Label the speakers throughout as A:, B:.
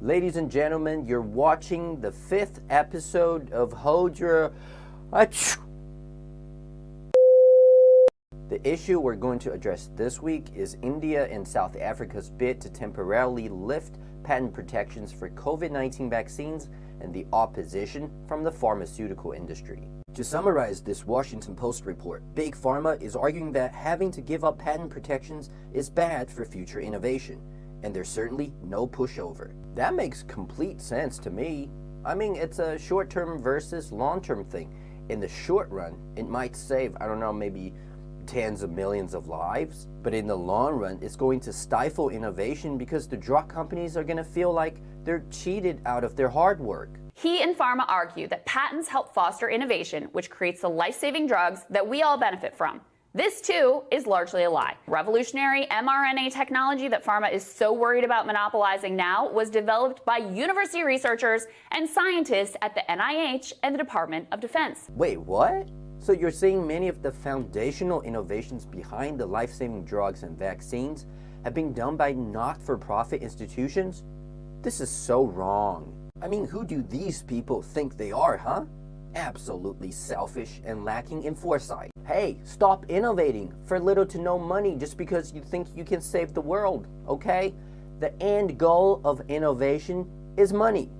A: Ladies and gentlemen, you're watching the 5th episode of Hold Your... The issue we're going to address this week is India and South Africa's bid to temporarily lift patent protections for COVID-19 vaccines and the opposition from the pharmaceutical industry. To summarize this Washington Post report, Big Pharma is arguing that having to give up patent protections is bad for future innovation, and there's certainly no pushover. That makes complete sense to me. I mean, it's a short-term versus long-term thing. In the short run, it might save, I don't know, maybe tens of millions of lives, but in the long run, it's going to stifle innovation because the drug companies are going to feel like they're cheated out of their hard work.
B: He and pharma argue that patents help foster innovation, which creates the life-saving drugs that we all benefit from. This, too, is largely a lie. Revolutionary mRNA technology that pharma is so worried about monopolizing now was developed by university researchers and scientists at the NIH and the Department of Defense.
A: Wait, what? So you're saying many of the foundational innovations behind the life-saving drugs and vaccines have been done by not-for-profit institutions? This is so wrong. I mean, who do these people think they are, huh? Absolutely selfish and lacking in foresight. Hey, stop innovating for little to no money just because you think you can save the world, okay? The end goal of innovation is money.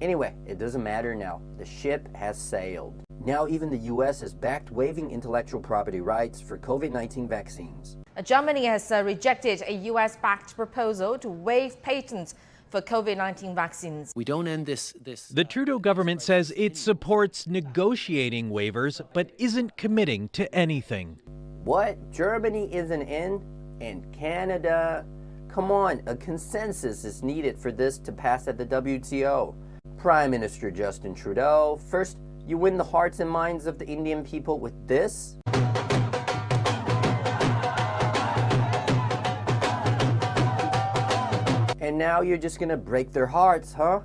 A: Anyway, it doesn't matter now. The ship has sailed. Now even the US has backed waiving intellectual property rights for COVID-19 vaccines.
C: Germany has rejected a US-backed proposal to waive patents for COVID-19 vaccines.
D: We don't end this.
E: The Trudeau government says it supports negotiating waivers, but isn't committing to anything.
A: What? Germany isn't in? And Canada? Come on, a consensus is needed for this to pass at the WTO. Prime Minister Justin Trudeau, first, you win the hearts and minds of the Indian people with this. And now you're just gonna break their hearts, huh?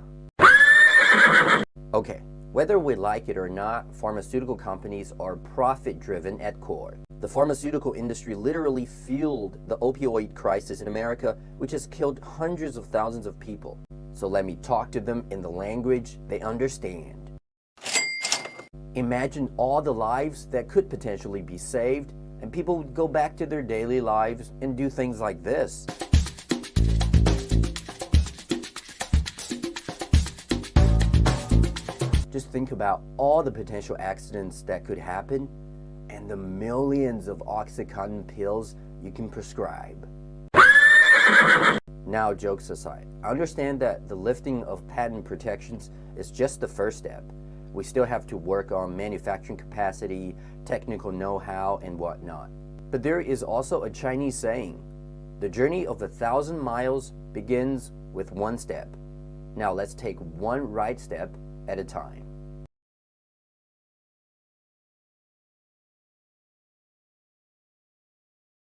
A: Okay, whether we like it or not, pharmaceutical companies are profit-driven at core. The pharmaceutical industry literally fueled the opioid crisis in America, which has killed hundreds of thousands of people. So let me talk to them in the language they understand. Imagine all the lives that could potentially be saved, and people would go back to their daily lives and do things like this. Just think about all the potential accidents that could happen and the millions of OxyContin pills you can prescribe. Now, jokes aside, I understand that the lifting of patent protections is just the first step. We still have to work on manufacturing capacity, technical know-how, and whatnot. But there is also a Chinese saying, the journey of 1,000 miles begins with one step. Now let's take one right step at a time.